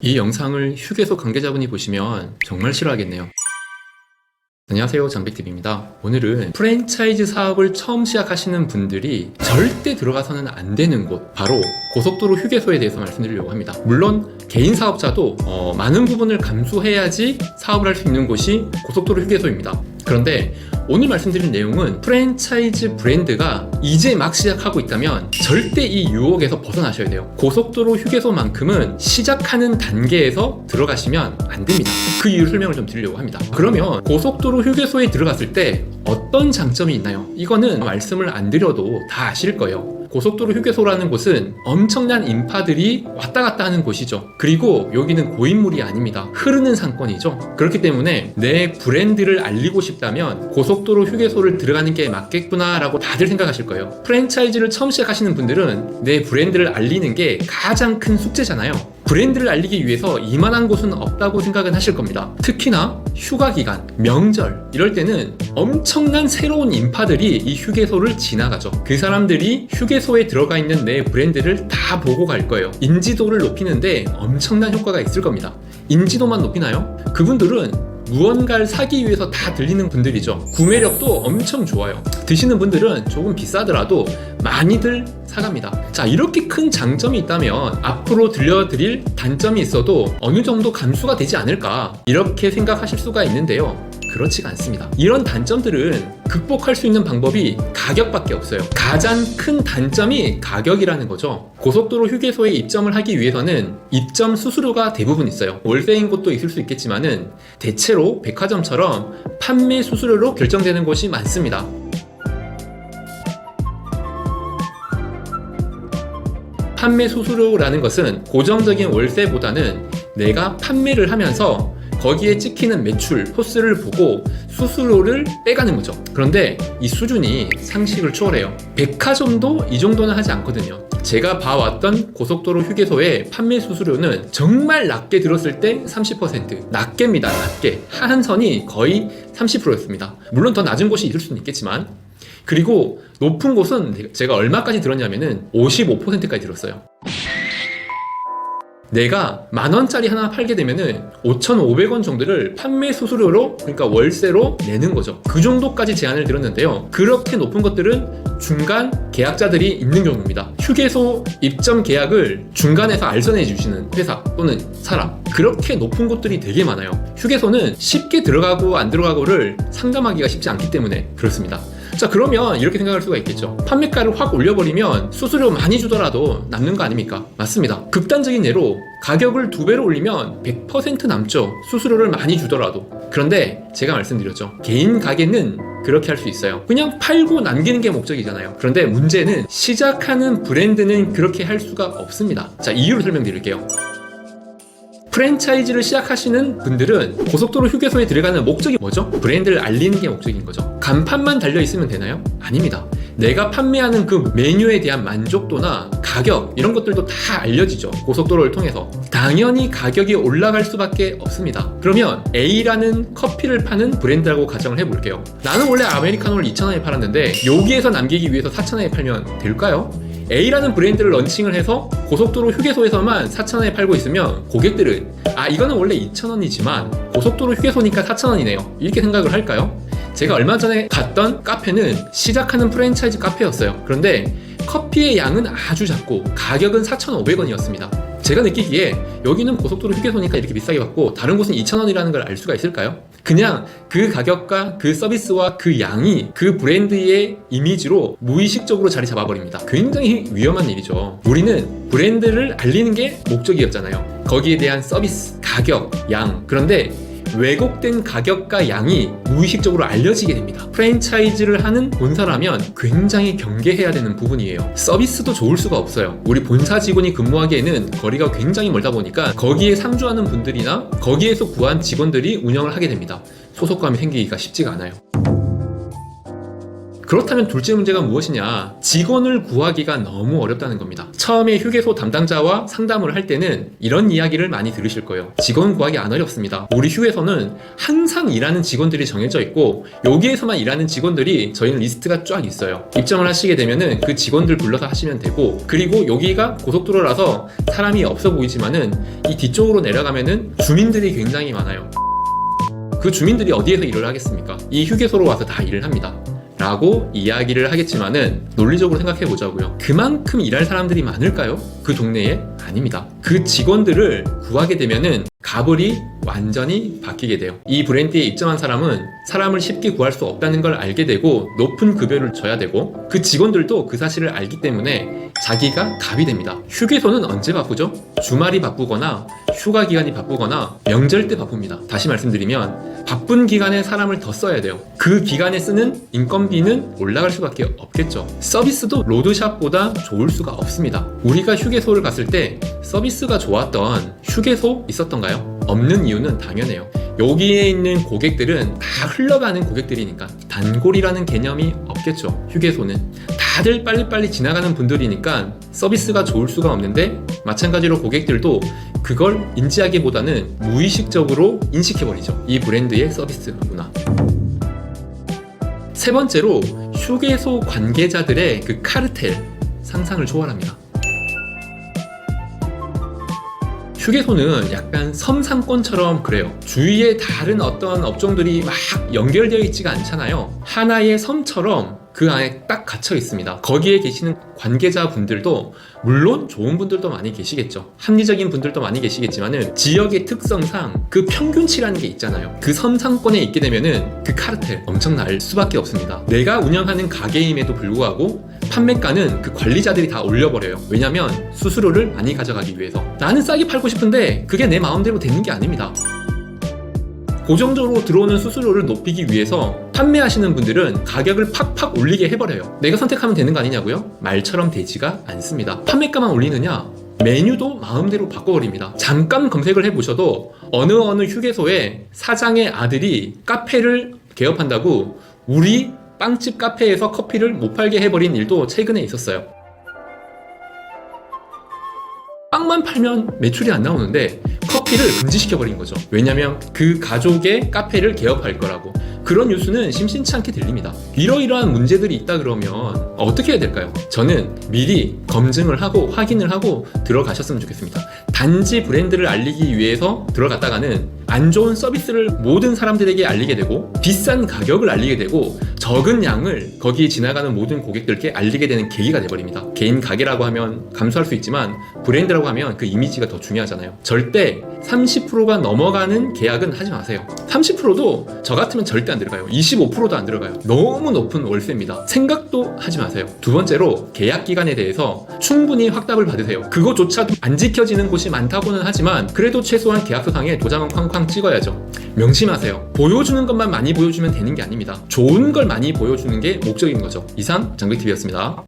이 영상을 휴게소 관계자분이 보시면 정말 싫어하겠네요. 안녕하세요, 장백TV입니다. 오늘은 프랜차이즈 사업을 처음 시작하시는 분들이 절대 들어가서는 안 되는 곳, 바로 고속도로 휴게소에 대해서 말씀드리려고 합니다. 물론 개인 사업자도 많은 부분을 감수해야지 사업을 할 수 있는 곳이 고속도로 휴게소입니다. 그런데 오늘 말씀드릴 내용은 프랜차이즈 브랜드가 이제 막 시작하고 있다면 절대 이 유혹에서 벗어나셔야 돼요. 고속도로 휴게소만큼은 시작하는 단계에서 들어가시면 안 됩니다. 그 이유 설명을 좀 드리려고 합니다. 그러면 고속도로 휴게소에 들어갔을 때 어떤 장점이 있나요? 이거는 말씀을 안 드려도 다 아실 거예요. 고속도로 휴게소라는 곳은 엄청난 인파들이 왔다 갔다 하는 곳이죠. 그리고 여기는 고인물이 아닙니다. 흐르는 상권이죠. 그렇기 때문에 내 브랜드를 알리고 싶다면 고속도로 휴게소를 들어가는 게 맞겠구나 라고 다들 생각하실 거예요. 프랜차이즈를 처음 시작하시는 분들은 내 브랜드를 알리는 게 가장 큰 숙제잖아요. 브랜드를 알리기 위해서 이만한 곳은 없다고 생각은 하실 겁니다. 특히나 휴가 기간, 명절 이럴 때는 엄청난 새로운 인파들이 이 휴게소를 지나가죠. 그 사람들이 휴게소에 들어가 있는 내 브랜드를 다 보고 갈 거예요. 인지도를 높이는데 엄청난 효과가 있을 겁니다. 인지도만 높이나요? 그분들은 무언가를 사기 위해서 다 들리는 분들이죠. 구매력도 엄청 좋아요. 드시는 분들은 조금 비싸더라도 많이들 사갑니다. 자, 이렇게 큰 장점이 있다면 앞으로 들려드릴 단점이 있어도 어느 정도 감수가 되지 않을까, 이렇게 생각하실 수가 있는데요. 그렇지가 않습니다. 이런 단점들은 극복할 수 있는 방법이 가격밖에 없어요. 가장 큰 단점이 가격이라는 거죠. 고속도로 휴게소에 입점을 하기 위해서는 입점 수수료가 대부분 있어요. 월세인 곳도 있을 수 있겠지만은 대체로 백화점처럼 판매 수수료로 결정되는 곳이 많습니다. 판매 수수료라는 것은 고정적인 월세보다는 내가 판매를 하면서 거기에 찍히는 매출, 포스를 보고 수수료를 빼가는 거죠. 그런데 이 수준이 상식을 초월해요. 백화점도 이 정도는 하지 않거든요. 제가 봐왔던 고속도로 휴게소의 판매 수수료는 정말 낮게 들었을 때 30%, 낮게입니다. 낮게. 하한선이 거의 30%였습니다. 물론 더 낮은 곳이 있을 수는 있겠지만, 그리고 높은 곳은 제가 얼마까지 들었냐면은 55%까지 들었어요. 내가 10,000원짜리 하나 팔게 되면은 5,500원 정도를 판매 수수료로, 그러니까 월세로 내는 거죠. 그 정도까지 제한을 들었는데요. 그렇게 높은 것들은 중간 계약자들이 있는 경우입니다. 휴게소 입점 계약을 중간에서 알선해 주시는 회사 또는 사람, 그렇게 높은 곳들이 되게 많아요. 휴게소는 쉽게 들어가고 안 들어가고를 상담하기가 쉽지 않기 때문에 그렇습니다. 자, 그러면 이렇게 생각할 수가 있겠죠. 판매가를 확 올려버리면 수수료 많이 주더라도 남는 거 아닙니까? 맞습니다. 극단적인 예로 가격을 2배로 올리면 100% 남죠. 수수료를 많이 주더라도. 그런데 제가 말씀드렸죠. 개인 가게는 그렇게 할 수 있어요. 그냥 팔고 남기는 게 목적이잖아요. 그런데 문제는 시작하는 브랜드는 그렇게 할 수가 없습니다. 자, 이유를 설명드릴게요. 프랜차이즈를 시작하시는 분들은 고속도로 휴게소에 들어가는 목적이 뭐죠? 브랜드를 알리는 게 목적인 거죠. 간판만 달려있으면 되나요? 아닙니다. 내가 판매하는 그 메뉴에 대한 만족도나 가격, 이런 것들도 다 알려지죠. 고속도로를 통해서. 당연히 가격이 올라갈 수밖에 없습니다. 그러면 A라는 커피를 파는 브랜드라고 가정을 해볼게요. 나는 원래 아메리카노를 2,000원에 팔았는데 여기에서 남기기 위해서 4,000원에 팔면 될까요? A라는 브랜드를 런칭을 해서 고속도로 휴게소에서만 4,000원에 팔고 있으면 고객들은 이거는 원래 2,000원이지만 고속도로 휴게소니까 4,000원이네요, 이렇게 생각을 할까요? 제가 얼마 전에 갔던 카페는 시작하는 프랜차이즈 카페였어요. 그런데 커피의 양은 아주 작고 가격은 4,500원이었습니다. 제가 느끼기에 여기는 고속도로 휴게소니까 이렇게 비싸게 받고 다른 곳은 2,000원이라는 걸 알 수가 있을까요? 그냥 그 가격과 그 서비스와 그 양이 그 브랜드의 이미지로 무의식적으로 자리 잡아버립니다. 굉장히 위험한 일이죠. 우리는 브랜드를 알리는 게 목적이었잖아요. 거기에 대한 서비스, 가격, 양. 그런데 왜곡된 가격과 양이 무의식적으로 알려지게 됩니다. 프랜차이즈를 하는 본사라면 굉장히 경계해야 되는 부분이에요. 서비스도 좋을 수가 없어요. 우리 본사 직원이 근무하기에는 거리가 굉장히 멀다 보니까 거기에 상주하는 분들이나 거기에서 구한 직원들이 운영을 하게 됩니다. 소속감이 생기기가 쉽지가 않아요. 그렇다면 둘째 문제가 무엇이냐? 직원을 구하기가 너무 어렵다는 겁니다. 처음에 휴게소 담당자와 상담을 할 때는 이런 이야기를 많이 들으실 거예요. 직원 구하기 안 어렵습니다. 우리 휴게소는 항상 일하는 직원들이 정해져 있고 여기에서만 일하는 직원들이 저희는 리스트가 쫙 있어요. 입점을 하시게 되면은 그 직원들 불러서 하시면 되고, 그리고 여기가 고속도로라서 사람이 없어 보이지만은 이 뒤쪽으로 내려가면은 주민들이 굉장히 많아요. 그 주민들이 어디에서 일을 하겠습니까? 이 휴게소로 와서 다 일을 합니다. 라고 이야기를 하겠지만은 논리적으로 생각해 보자고요. 그만큼 일할 사람들이 많을까요? 그 동네에? 아닙니다. 그 직원들을 구하게 되면은 가불이 완전히 바뀌게 돼요. 이 브랜드에 입점한 사람은 사람을 쉽게 구할 수 없다는 걸 알게 되고 높은 급여를 줘야 되고, 그 직원들도 그 사실을 알기 때문에 자기가 갑이 됩니다. 휴게소는 언제 바쁘죠? 주말이 바쁘거나 휴가 기간이 바쁘거나 명절 때 바쁩니다. 다시 말씀드리면 바쁜 기간에 사람을 더 써야 돼요. 그 기간에 쓰는 인건비는 올라갈 수밖에 없겠죠. 서비스도 로드샵보다 좋을 수가 없습니다. 우리가 휴게소를 갔을 때 서비스가 좋았던 휴게소 있었던가요? 없는 이유는 당연해요. 여기에 있는 고객들은 다 흘러가는 고객들이니까 단골이라는 개념이 없겠죠. 휴게소는 다들 빨리빨리 지나가는 분들이니까 서비스가 좋을 수가 없는데, 마찬가지로 고객들도 그걸 인지하기보다는 무의식적으로 인식해버리죠. 이 브랜드의 서비스 문화. 세 번째로 휴게소 관계자들의 그 카르텔 상상을 초월합니다. 휴게소는 약간 섬상권처럼 그래요. 주위에 다른 어떤 업종들이 막 연결되어 있지가 않잖아요. 하나의 섬처럼 그 안에 딱 갇혀 있습니다. 거기에 계시는 관계자분들도 물론 좋은 분들도 많이 계시겠죠. 합리적인 분들도 많이 계시겠지만은 지역의 특성상 그 평균치라는 게 있잖아요. 그 섬상권에 있게 되면은 그 카르텔 엄청 날 수밖에 없습니다. 내가 운영하는 가게임에도 불구하고 판매가는 그 관리자들이 다 올려버려요. 왜냐면 수수료를 많이 가져가기 위해서. 나는 싸게 팔고 싶은데 그게 내 마음대로 되는 게 아닙니다. 고정적으로 들어오는 수수료를 높이기 위해서 판매하시는 분들은 가격을 팍팍 올리게 해버려요. 내가 선택하면 되는 거 아니냐고요? 말처럼 되지가 않습니다. 판매가만 올리느냐? 메뉴도 마음대로 바꿔버립니다. 잠깐 검색을 해보셔도 어느 휴게소에 사장의 아들이 카페를 개업한다고 우리 빵집 카페에서 커피를 못 팔게 해버린 일도 최근에 있었어요. 빵만 팔면 매출이 안 나오는데 커피를 금지시켜버린 거죠. 왜냐면 그 가족의 카페를 개업할 거라고. 그런 뉴스는 심심치 않게 들립니다. 이러이러한 문제들이 있다 그러면 어떻게 해야 될까요? 저는 미리 검증을 하고 확인을 하고 들어가셨으면 좋겠습니다. 단지 브랜드를 알리기 위해서 들어갔다가는 안 좋은 서비스를 모든 사람들에게 알리게 되고 비싼 가격을 알리게 되고 적은 양을 거기에 지나가는 모든 고객들께 알리게 되는 계기가 돼버립니다. 개인 가게라고 하면 감수할 수 있지만 브랜드라고 하면 그 이미지가 더 중요하잖아요. 절대 30%가 넘어가는 계약은 하지 마세요. 30%도 저 같으면 절대 안 들어가요. 25%도 안 들어가요. 너무 높은 월세입니다. 생각도 하지 마세요. 두 번째로 계약 기간에 대해서 충분히 확답을 받으세요. 그것조차도 안 지켜지는 곳이 많다고는 하지만 그래도 최소한 계약서상에 도장은 쾅쾅 찍어야죠. 명심하세요. 보여주는 것만 많이 보여주면 되는 게 아닙니다. 좋은 걸 많이 보여주는 게 목적인 거죠. 이상 장백TV였습니다.